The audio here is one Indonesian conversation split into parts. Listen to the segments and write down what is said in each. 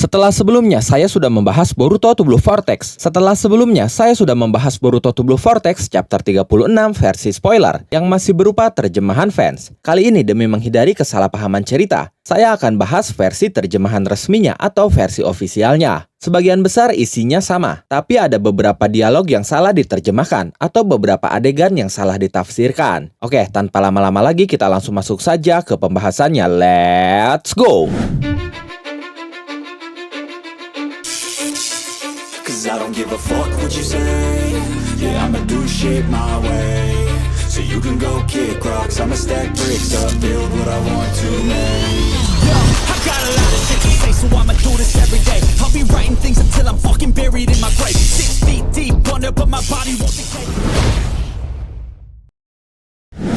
Setelah sebelumnya saya sudah membahas Boruto to Blue Vortex chapter 36 versi spoiler yang masih berupa terjemahan fans. Kali ini demi menghindari kesalahpahaman cerita, saya akan bahas versi terjemahan resminya atau versi ofisialnya. Sebagian besar isinya sama, tapi ada beberapa dialog yang salah diterjemahkan atau beberapa adegan yang salah ditafsirkan. Oke, tanpa lama-lama lagi kita langsung masuk saja ke pembahasannya. Let's go! I don't give a fuck what you say. Yeah, I'ma do shit my way. So you can go kick rocks, I'ma stack bricks up, build what I want to make. Yo, I got a lot of shit to say, so I'ma do this every day. I'll be writing things until I'm fucking buried in my grave. 6 feet deep under, but my body won't decay.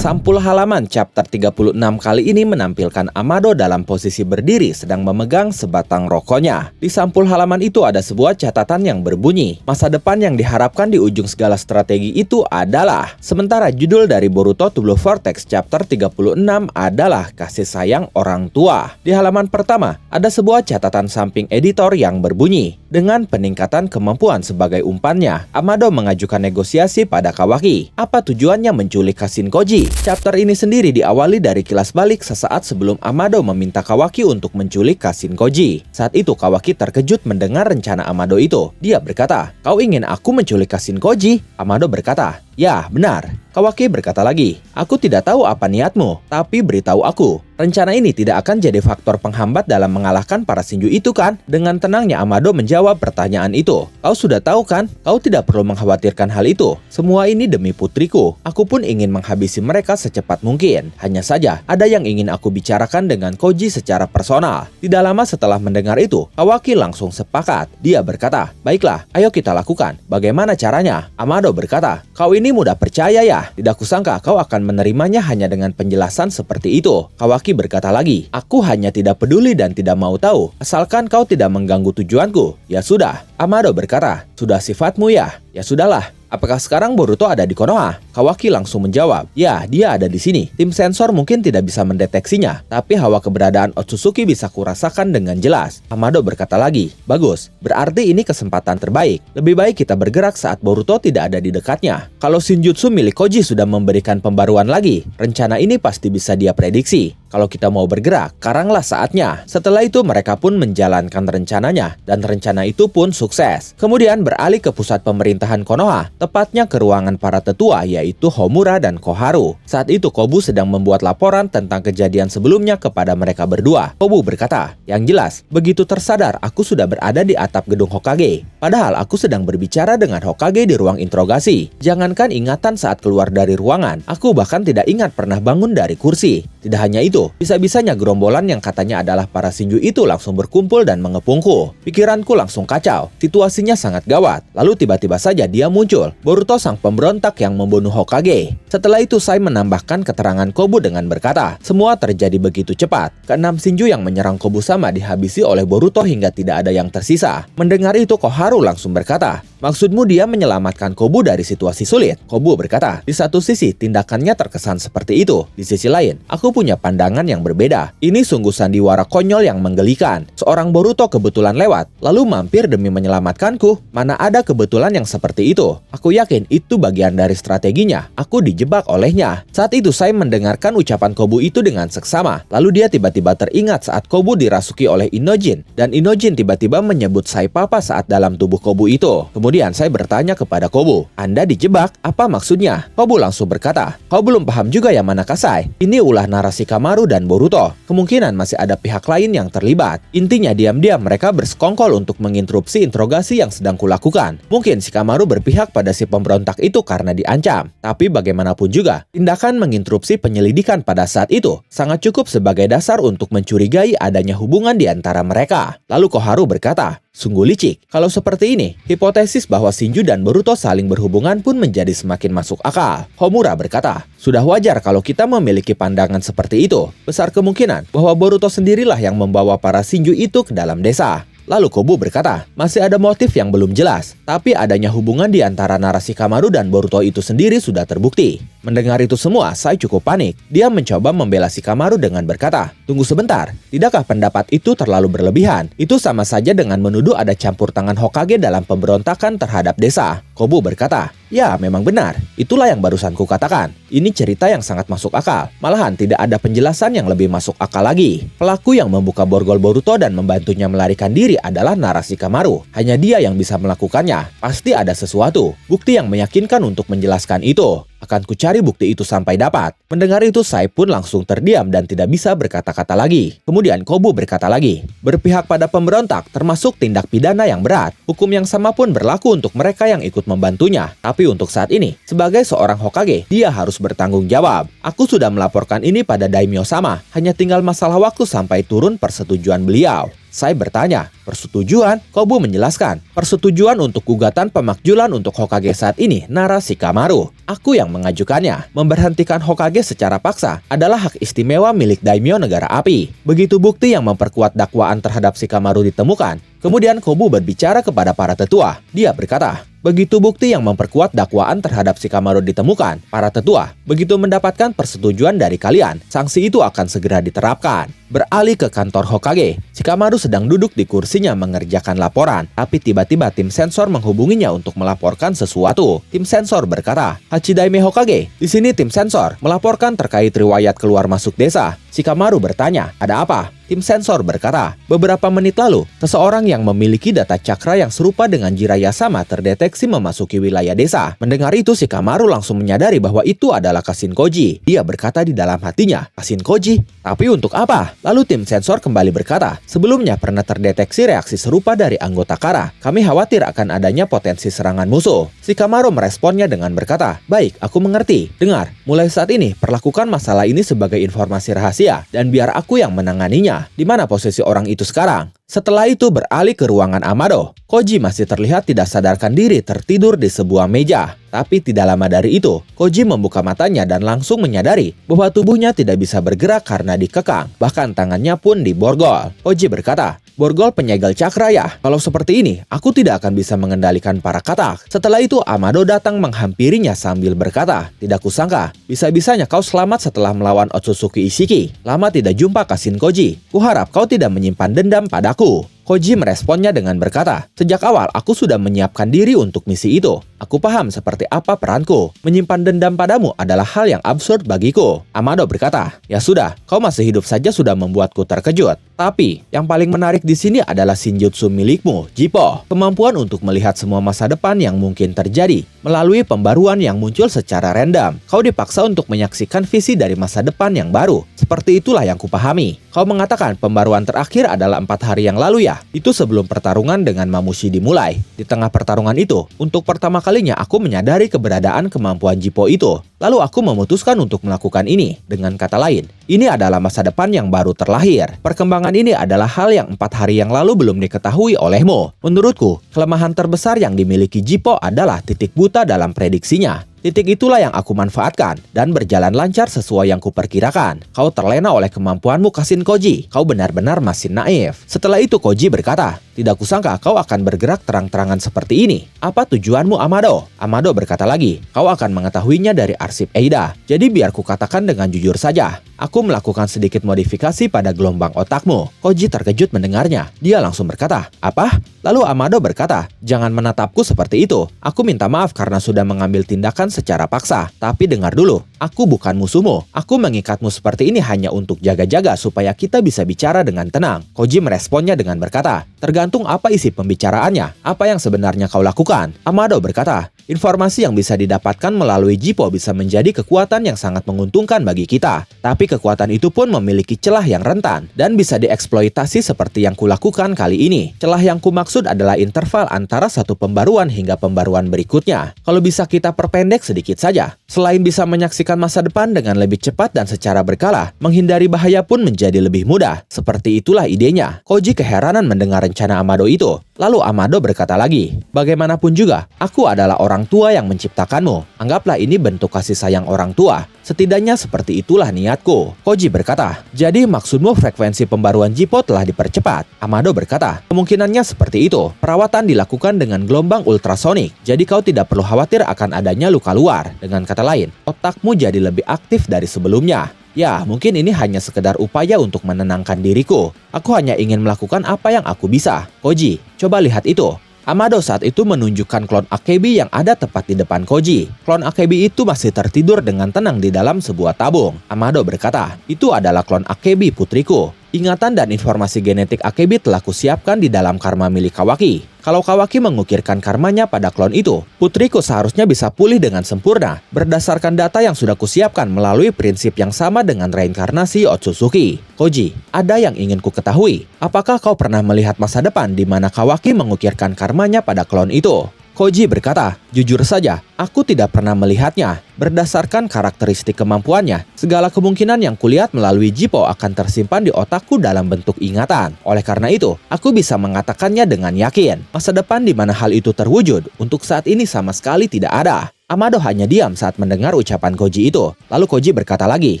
Sampul halaman chapter 36 kali ini menampilkan Amado dalam posisi berdiri sedang memegang sebatang rokoknya. Di sampul halaman itu ada sebuah catatan yang berbunyi, masa depan yang diharapkan di ujung segala strategi itu adalah. Sementara judul dari Boruto to Blue Vortex chapter 36 adalah kasih sayang orang tua. Di halaman pertama, ada sebuah catatan samping editor yang berbunyi, dengan peningkatan kemampuan sebagai umpannya, Amado mengajukan negosiasi pada Kawaki. Apa tujuannya menculik Kashin Koji? Chapter ini sendiri diawali dari kilas balik sesaat sebelum Amado meminta Kawaki untuk menculik Kashin Koji. Saat itu Kawaki terkejut mendengar rencana Amado itu. Dia berkata, "Kau ingin aku menculik Kashin Koji?" Amado berkata, "Ya, benar." Kawaki berkata lagi, "Aku tidak tahu apa niatmu, tapi beritahu aku. Rencana ini tidak akan jadi faktor penghambat dalam mengalahkan para Shinju itu kan?" Dengan tenangnya Amado menjawab pertanyaan itu. "Kau sudah tahu kan? Kau tidak perlu mengkhawatirkan hal itu. Semua ini demi putriku. Aku pun ingin menghabisi mereka secepat mungkin. Hanya saja, ada yang ingin aku bicarakan dengan Koji secara personal." Tidak lama setelah mendengar itu, Kawaki langsung sepakat. Dia berkata, "Baiklah, ayo kita lakukan. Bagaimana caranya?" Amado berkata, "Kau ini mudah percaya ya? Tidak kusangka kau akan menerimanya hanya dengan penjelasan seperti itu." Kawaki berkata lagi, "Aku hanya tidak peduli dan tidak mau tahu, asalkan kau tidak mengganggu tujuanku." "Ya sudah." Amado berkata, "Sudah sifatmu ya? Ya sudahlah. Apakah sekarang Boruto ada di Konoha?" Kawaki langsung menjawab, "Ya, dia ada di sini. Tim sensor mungkin tidak bisa mendeteksinya, tapi hawa keberadaan Otsutsuki bisa kurasakan dengan jelas." Amado berkata lagi, "Bagus, berarti ini kesempatan terbaik. Lebih baik kita bergerak saat Boruto tidak ada di dekatnya. Kalau Shinjutsu milik Koji sudah memberikan pembaruan lagi, rencana ini pasti bisa dia prediksi. Kalau kita mau bergerak, sekaranglah saatnya." Setelah itu mereka pun menjalankan rencananya, dan rencana itu pun sukses. Kemudian beralih ke pusat pemerintahan Konoha, tepatnya ke ruangan para tetua yaitu Homura dan Koharu. Saat itu Kobu sedang membuat laporan tentang kejadian sebelumnya kepada mereka berdua. Kobu berkata, "Yang jelas, begitu tersadar aku sudah berada di atap gedung Hokage. Padahal aku sedang berbicara dengan Hokage di ruang interogasi. Jangankan ingatan saat keluar dari ruangan, aku bahkan tidak ingat pernah bangun dari kursi. Tidak hanya itu, bisa-bisanya gerombolan yang katanya adalah para Shinju itu langsung berkumpul dan mengepungku. Pikiranku langsung kacau. Situasinya sangat gawat. Lalu tiba-tiba saja dia muncul, Boruto sang pemberontak yang membunuh Hokage." Setelah itu Sai menambahkan keterangan Kobu dengan berkata, "Semua terjadi begitu cepat. Keenam Shinju yang menyerang Kobu sama dihabisi oleh Boruto hingga tidak ada yang tersisa." Mendengar itu Koharu langsung berkata, "Maksudmu dia menyelamatkan Kobu dari situasi sulit?" Kobu berkata, "Di satu sisi tindakannya terkesan seperti itu. Di sisi lain, aku punya pandangan yang berbeda. Ini sungguh sandiwara konyol yang menggelikan. Seorang Boruto kebetulan lewat, lalu mampir demi menyelamatkanku. Mana ada kebetulan yang seperti itu. Aku yakin itu bagian dari strateginya. Aku dijebak olehnya." Saat itu Sai mendengarkan ucapan Kobu itu dengan seksama. Lalu dia tiba-tiba teringat saat Kobu dirasuki oleh Inojin, dan Inojin tiba-tiba menyebut Sai papa saat dalam tubuh Kobu itu. Kemudian Sai bertanya kepada Kobu, "Anda dijebak? Apa maksudnya?" Kobu langsung berkata, "Kau belum paham juga ya Manakasai? Ini ulah narasi Kamaru dan Boruto. Kemungkinan masih ada pihak lain yang terlibat. Intinya diam-diam mereka bersekongkol untuk menginterupsi interogasi yang sedang kulakukan. Mungkin si Kamaru berpihak pada si pemberontak itu karena diancam. Tapi bagaimanapun juga, tindakan menginterupsi penyelidikan pada saat itu sangat cukup sebagai dasar untuk mencurigai adanya hubungan di antara mereka." Lalu Koharu berkata, "Sungguh licik. Kalau seperti ini, hipotesis bahwa Shinju dan Boruto saling berhubungan pun menjadi semakin masuk akal." Homura berkata, "Sudah wajar kalau kita memiliki pandangan seperti itu. Besar kemungkinan bahwa Boruto sendirilah yang membawa para Shinju itu ke dalam desa." Lalu Kobu berkata, masih ada motif yang belum jelas, tapi adanya hubungan di antara narasi Kamaru dan Boruto itu sendiri sudah terbukti. Mendengar itu semua, Sai cukup panik. Dia mencoba membela Shikamaru dengan berkata, tunggu sebentar, tidakkah pendapat itu terlalu berlebihan? Itu sama saja dengan menuduh ada campur tangan Hokage dalam pemberontakan terhadap desa. Kobu berkata, ya memang benar, itulah yang barusan kukatakan. Ini cerita yang sangat masuk akal. Malahan tidak ada penjelasan yang lebih masuk akal lagi. Pelaku yang membuka borgol Boruto dan membantunya melarikan diri adalah narasi Kamaru. Hanya dia yang bisa melakukannya. Pasti ada sesuatu, bukti yang meyakinkan untuk menjelaskan itu. Akan kucari bukti itu sampai dapat. Mendengar itu, Sai pun langsung terdiam dan tidak bisa berkata-kata lagi. Kemudian Kobu berkata lagi, berpihak pada pemberontak termasuk tindak pidana yang berat. Hukum yang sama pun berlaku untuk mereka yang ikut membantunya. Tapi untuk saat ini, sebagai seorang Hokage, dia harus bertanggung jawab. Aku sudah melaporkan ini pada Daimyo sama. Hanya tinggal masalah waktu sampai turun persetujuan beliau. Sai bertanya, persetujuan? Kobu menjelaskan, persetujuan untuk gugatan pemakjulan untuk Hokage saat ini narasi Kamaru. Aku yang mengajukannya. Memberhentikan Hokage secara paksa adalah hak istimewa milik Daimyo Negara Api. Begitu bukti yang memperkuat dakwaan terhadap Shikamaru ditemukan, kemudian Kobu berbicara kepada para tetua. Dia berkata, begitu bukti yang memperkuat dakwaan terhadap Shikamaru ditemukan, para tetua, begitu mendapatkan persetujuan dari kalian, sanksi itu akan segera diterapkan. Beralih ke kantor Hokage, Shikamaru sedang duduk di kursinya mengerjakan laporan, tapi tiba-tiba tim sensor menghubunginya untuk melaporkan sesuatu. Tim sensor berkata, Hachidaime Hokage, di sini tim sensor melaporkan terkait riwayat keluar masuk desa. Shikamaru bertanya, ada apa? Tim sensor berkata, beberapa menit lalu, seseorang yang memiliki data cakra yang serupa dengan Jiraiya sama terdeteksi memasuki wilayah desa. Mendengar itu, Shikamaru langsung menyadari bahwa itu adalah Kashin Koji. Dia berkata di dalam hatinya, Kashin Koji? Tapi untuk apa? Lalu tim sensor kembali berkata, sebelumnya pernah terdeteksi reaksi serupa dari anggota Kara. Kami khawatir akan adanya potensi serangan musuh. Shikamaru meresponnya dengan berkata, baik, aku mengerti. Dengar, mulai saat ini, perlakukan masalah ini sebagai informasi rahasia, dan biar aku yang menanganinya. Di mana posisi orang itu sekarang? Setelah itu beralih ke ruangan Amado. Koji masih terlihat tidak sadarkan diri tertidur di sebuah meja. Tapi tidak lama dari itu, Koji membuka matanya dan langsung menyadari bahwa tubuhnya tidak bisa bergerak karena dikekang. Bahkan tangannya pun diborgol. Koji berkata, borgol penyegel cakra ya? Kalau seperti ini, aku tidak akan bisa mengendalikan para katak. Setelah itu, Amado datang menghampirinya sambil berkata, tidak kusangka, bisa-bisanya kau selamat setelah melawan Otsutsuki Ishiki. Lama tidak jumpa Kashin Koji. Kuharap kau tidak menyimpan dendam padaku. Koji meresponnya dengan berkata, sejak awal aku sudah menyiapkan diri untuk misi itu. Aku paham seperti apa peranku. Menyimpan dendam padamu adalah hal yang absurd bagiku. Amado berkata, ya sudah, kau masih hidup saja sudah membuatku terkejut. Tapi, yang paling menarik di sini adalah Shinjutsu milikmu, Jippo. Kemampuan untuk melihat semua masa depan yang mungkin terjadi melalui pembaruan yang muncul secara random. Kau dipaksa untuk menyaksikan visi dari masa depan yang baru. Seperti itulah yang kupahami. Kau mengatakan pembaruan terakhir adalah 4 hari yang lalu ya? Itu sebelum pertarungan dengan Mamushi dimulai. Di tengah pertarungan itu, untuk pertama kalinya aku menyadari keberadaan kemampuan Jippo itu. Lalu aku memutuskan untuk melakukan ini. Dengan kata lain, ini adalah masa depan yang baru terlahir. Perkembangan ini adalah hal yang 4 hari yang lalu belum diketahui olehmu. Menurutku, kelemahan terbesar yang dimiliki Jippo adalah titik buta dalam prediksinya. Titik itulah yang aku manfaatkan dan berjalan lancar sesuai yang kuperkirakan. Kau terlena oleh kemampuanmu, Kashin Koji. Kau benar-benar masih naif. Setelah itu Koji berkata, tidak kusangka kau akan bergerak terang-terangan seperti ini. Apa tujuanmu, Amado? Amado berkata lagi, kau akan mengetahuinya dari arsip Eida. Jadi biar kukatakan dengan jujur saja. Aku melakukan sedikit modifikasi pada gelombang otakmu. Koji terkejut mendengarnya. Dia langsung berkata, apa? Lalu Amado berkata, jangan menatapku seperti itu. Aku minta maaf karena sudah mengambil tindakan secara paksa. Tapi dengar dulu, aku bukan musuhmu. Aku mengikatmu seperti ini hanya untuk jaga-jaga supaya kita bisa bicara dengan tenang. Koji meresponnya dengan berkata, tergantung apa isi pembicaraannya. Apa yang sebenarnya kau lakukan? Amado berkata, informasi yang bisa didapatkan melalui Jippo bisa menjadi kekuatan yang sangat menguntungkan bagi kita. Tapi kekuatan itu pun memiliki celah yang rentan dan bisa dieksploitasi seperti yang kulakukan kali ini. Celah yang kumaksud adalah interval antara satu pembaruan hingga pembaruan berikutnya. Kalau bisa kita perpendek sedikit saja. Selain bisa menyaksikan masa depan dengan lebih cepat dan secara berkala, menghindari bahaya pun menjadi lebih mudah. Seperti itulah idenya. Koji keheranan mendengar rencana Amado itu. Lalu Amado berkata lagi, bagaimanapun juga, aku adalah orang tua yang menciptakanmu. Anggaplah ini bentuk kasih sayang orang tua. Setidaknya seperti itulah niatku. Koji berkata, jadi maksudmu frekuensi pembaruan Jipo telah dipercepat? Amado berkata, kemungkinannya seperti itu. Perawatan dilakukan dengan gelombang ultrasonik, jadi kau tidak perlu khawatir akan adanya luka luar. Dengan kata lain, otakmu jadi lebih aktif dari sebelumnya. Ya, mungkin ini hanya sekedar upaya untuk menenangkan diriku. Aku hanya ingin melakukan apa yang aku bisa. Koji, coba lihat itu. Amado saat itu menunjukkan klon Akebi yang ada tepat di depan Koji. Klon Akebi itu masih tertidur dengan tenang di dalam sebuah tabung. Amado berkata, itu adalah klon Akebi putriku. Ingatan dan informasi genetik Akebi telah kusiapkan di dalam karma milik Kawaki. Kalau Kawaki mengukirkan karmanya pada klon itu, putriku seharusnya bisa pulih dengan sempurna berdasarkan data yang sudah kusiapkan melalui prinsip yang sama dengan reinkarnasi Otsutsuki. Koji, ada yang ingin ku ketahui. Apakah kau pernah melihat masa depan di mana Kawaki mengukirkan karmanya pada klon itu? Koji berkata, jujur saja, aku tidak pernah melihatnya. Berdasarkan karakteristik kemampuannya, segala kemungkinan yang kulihat melalui Jipo akan tersimpan di otakku dalam bentuk ingatan. Oleh karena itu, aku bisa mengatakannya dengan yakin. Masa depan di mana hal itu terwujud, untuk saat ini sama sekali tidak ada. Amado hanya diam saat mendengar ucapan Koji itu. Lalu Koji berkata lagi,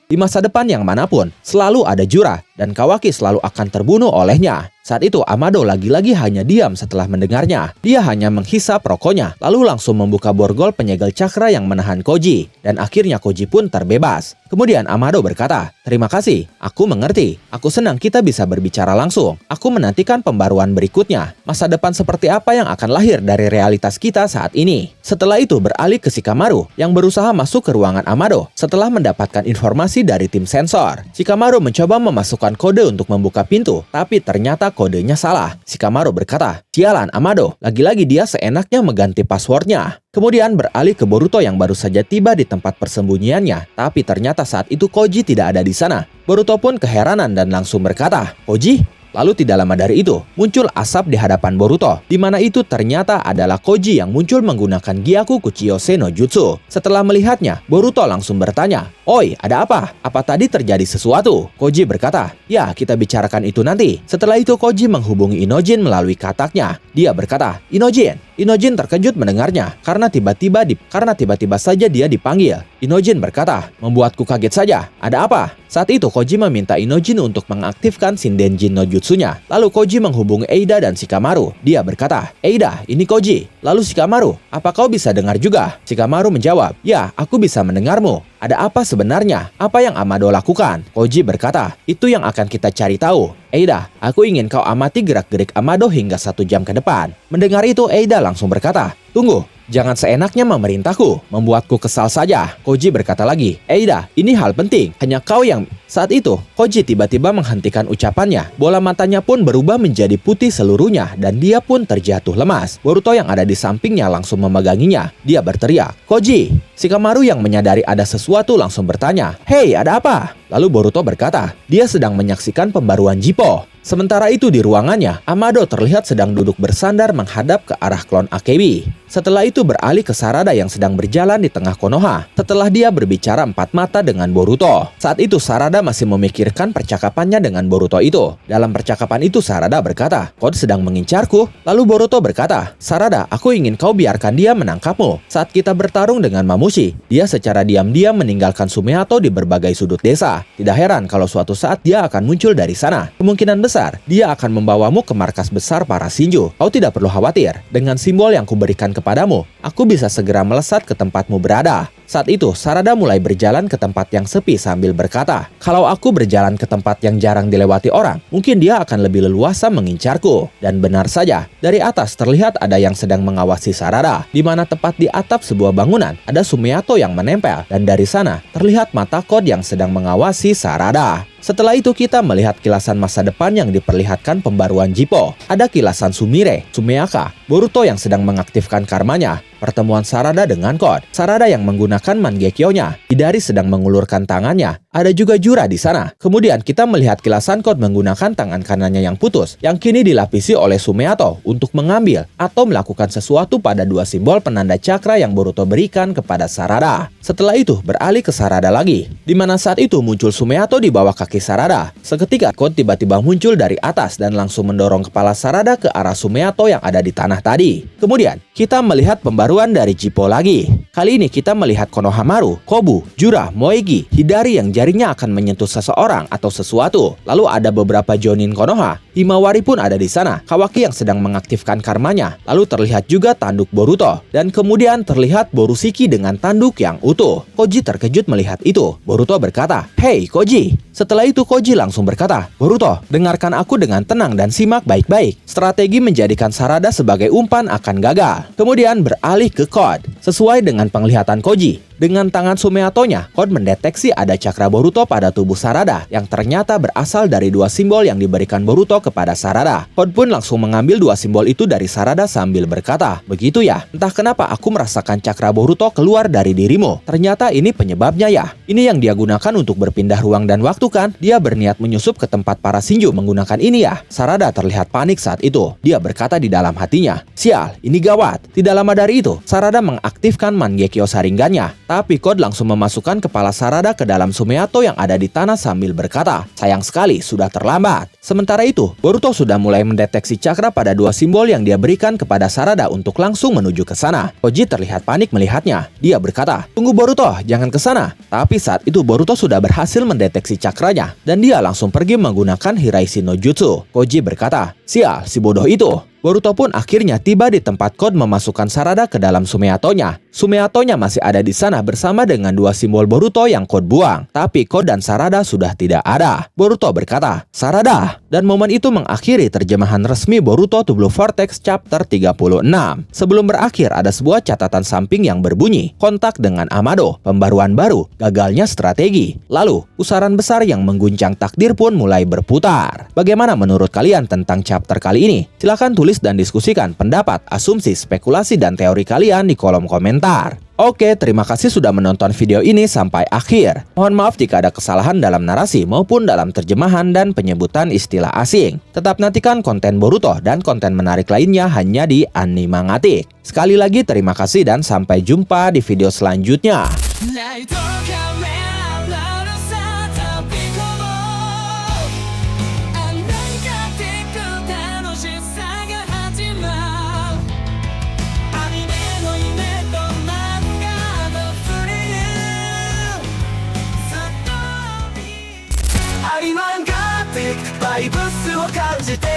di masa depan yang manapun, selalu ada Jura, dan Kawaki selalu akan terbunuh olehnya. Saat itu Amado lagi-lagi hanya diam setelah mendengarnya. Dia hanya menghisap rokoknya, lalu langsung membuka borgol penyegel cakra yang menahan Koji. Dan akhirnya Koji pun terbebas. Kemudian Amado berkata, terima kasih, aku mengerti. Aku senang kita bisa berbicara langsung. Aku menantikan pembaruan berikutnya. Masa depan seperti apa yang akan lahir dari realitas kita saat ini. Setelah itu beralih ke Shikamaru yang berusaha masuk ke ruangan Amado setelah mendapatkan informasi dari tim sensor. Shikamaru mencoba memasukkan kode untuk membuka pintu, tapi ternyata kodenya salah. Shikamaru berkata, sialan Amado, lagi-lagi dia seenaknya mengganti passwordnya. Kemudian beralih ke Boruto yang baru saja tiba di tempat persembunyiannya, tapi ternyata saat itu Koji tidak ada di sana. Boruto pun keheranan dan langsung berkata, Koji? Lalu tidak lama dari itu, muncul asap di hadapan Boruto, di mana itu ternyata adalah Koji yang muncul menggunakan Gyaku Kuchiyose no Jutsu. Setelah melihatnya, Boruto langsung bertanya, oi, ada apa? Apa tadi terjadi sesuatu? Koji berkata, ya, kita bicarakan itu nanti. Setelah itu Koji menghubungi Inojin melalui kataknya. Dia berkata, Inojin. Inojin terkejut mendengarnya karena tiba-tiba saja dia dipanggil. Inojin berkata, membuatku kaget saja. Ada apa? Saat itu Koji meminta Inojin untuk mengaktifkan Shindenjin no Jutsunya. Lalu Koji menghubungi Eida dan Shikamaru. Dia berkata, Eida, ini Koji. Lalu Shikamaru, apa kau bisa dengar juga? Shikamaru menjawab, ya, aku bisa mendengarmu. Ada apa sebenarnya? Apa yang Amado lakukan? Koji berkata, itu yang akan kita cari tahu. Eida, aku ingin kau amati gerak-gerik Amado hingga 1 jam ke depan. Mendengar itu Eida langsung berkata, tunggu, jangan seenaknya memerintahku, membuatku kesal saja. Koji berkata lagi, Eida, ini hal penting, hanya kau yang... Saat itu, Koji tiba-tiba menghentikan ucapannya. Bola matanya pun berubah menjadi putih seluruhnya dan dia pun terjatuh lemas. Boruto yang ada di sampingnya langsung memeganginya. Dia berteriak, Koji! Shikamaru yang menyadari ada sesuatu langsung bertanya, hei, ada apa? Lalu Boruto berkata, dia sedang menyaksikan pembaruan Jipo. Sementara itu di ruangannya, Amado terlihat sedang duduk bersandar menghadap ke arah klon Akebi. Setelah itu beralih ke Sarada yang sedang berjalan di tengah Konoha. Setelah dia berbicara 4 mata dengan Boruto. Saat itu Sarada masih memikirkan percakapannya dengan Boruto itu. Dalam percakapan itu Sarada berkata, kau sedang mengincarku? Lalu Boruto berkata, Sarada, aku ingin kau biarkan dia menangkapmu. Saat kita bertarung dengan Mamushi, dia secara diam-diam meninggalkan Sumeato di berbagai sudut desa. Tidak heran kalau suatu saat dia akan muncul dari sana. Kemungkinan besar, dia akan membawamu ke markas besar para Shinju. Kau tidak perlu khawatir. Dengan simbol yang kuberikan kepadamu, aku bisa segera melesat ke tempatmu berada. Saat itu, Sarada mulai berjalan ke tempat yang sepi sambil berkata, kalau aku berjalan ke tempat yang jarang dilewati orang, mungkin dia akan lebih leluasa mengincarku. Dan benar saja, dari atas terlihat ada yang sedang mengawasi Sarada, di mana tepat di atap sebuah bangunan ada Sumeato yang menempel, dan dari sana terlihat mata Code yang sedang mengawasi Sarada. Setelah itu kita melihat kilasan masa depan yang diperlihatkan pembaruan Jipo. Ada kilasan Sumire, Sumeaka, Boruto yang sedang mengaktifkan karmanya, pertemuan Sarada dengan Code, Sarada yang menggunakan Mangekyo-nya, Hidari sedang mengulurkan tangannya, Ada juga Jura di sana. Kemudian kita melihat kilasan Code menggunakan tangan kanannya yang putus, yang kini dilapisi oleh Sumeato untuk mengambil atau melakukan sesuatu pada dua simbol penanda cakra yang Boruto berikan kepada Sarada. Setelah itu beralih ke Sarada lagi, di mana saat itu muncul Sumeato di bawah kaki Sarada. Seketika Code tiba-tiba muncul dari atas dan langsung mendorong kepala Sarada ke arah Sumeato yang ada di tanah tadi. Kemudian kita melihat pembaruan dari Jippo lagi. Kali ini kita melihat Konohamaru, Kobu, Jura, Moegi, Hidari yang jarinya akan menyentuh seseorang atau sesuatu. Lalu ada beberapa Jonin Konoha. Himawari pun ada di sana. Kawaki yang sedang mengaktifkan karmanya. Lalu terlihat juga tanduk Boruto. Dan kemudian terlihat Borushiki dengan tanduk yang utuh. Koji terkejut melihat itu. Boruto berkata, "Hei Koji." Setelah itu Koji langsung berkata, "Boruto, dengarkan aku dengan tenang dan simak baik-baik. Strategi menjadikan Sarada sebagai umpan akan gagal." Kemudian beralih ke Code. Sesuai dengan penglihatan Koji, dengan tangan Sumeatonya, Code mendeteksi ada cakra Boruto pada tubuh Sarada yang ternyata berasal dari dua simbol yang diberikan Boruto kepada Sarada. Code pun langsung mengambil dua simbol itu dari Sarada sambil berkata, "Begitu ya, entah kenapa aku merasakan cakra Boruto keluar dari dirimu. Ternyata ini penyebabnya ya. Ini yang dia gunakan untuk berpindah ruang dan waktu kan? Dia berniat menyusup ke tempat para Shinju menggunakan ini ya." Sarada terlihat panik saat itu. Dia berkata di dalam hatinya, "Sial, ini gawat." Tidak lama dari itu, Sarada mengaktifkan Mangekyo Sharingan-nya. Tapi Code langsung memasukkan kepala Sarada ke dalam Sumeato yang ada di tanah sambil berkata, "Sayang sekali, sudah terlambat." Sementara itu, Boruto sudah mulai mendeteksi cakra pada dua simbol yang dia berikan kepada Sarada untuk langsung menuju ke sana. Koji terlihat panik melihatnya. Dia berkata, "Tunggu Boruto, jangan ke sana." Tapi saat itu Boruto sudah berhasil mendeteksi cakranya dan dia langsung pergi menggunakan Hiraishi no Jutsu. Koji berkata, "Sial, si bodoh itu." Boruto pun akhirnya tiba di tempat Code memasukkan Sarada ke dalam Sumeatonya. Sumeatonya masih ada di sana bersama dengan dua simbol Boruto yang Code buang. Tapi Code dan Sarada sudah tidak ada. Boruto berkata, "Sarada." Dan momen itu mengakhiri terjemahan resmi Boruto to Blue Vortex chapter 36. Sebelum berakhir ada sebuah catatan samping yang berbunyi, "Kontak dengan Amado, pembaruan baru, gagalnya strategi." Lalu, pusaran besar yang mengguncang takdir pun mulai berputar. Bagaimana menurut kalian tentang chapter kali ini? Silahkan tulis dan diskusikan pendapat, asumsi, spekulasi, dan teori kalian di kolom komentar. Oke, terima kasih sudah menonton video ini sampai akhir. Mohon maaf jika ada kesalahan dalam narasi maupun dalam terjemahan dan penyebutan istilah asing. Tetap nantikan konten Boruto dan konten menarik lainnya hanya di Animangatik. Sekali lagi terima kasih dan sampai jumpa di video selanjutnya.バイブスを感じて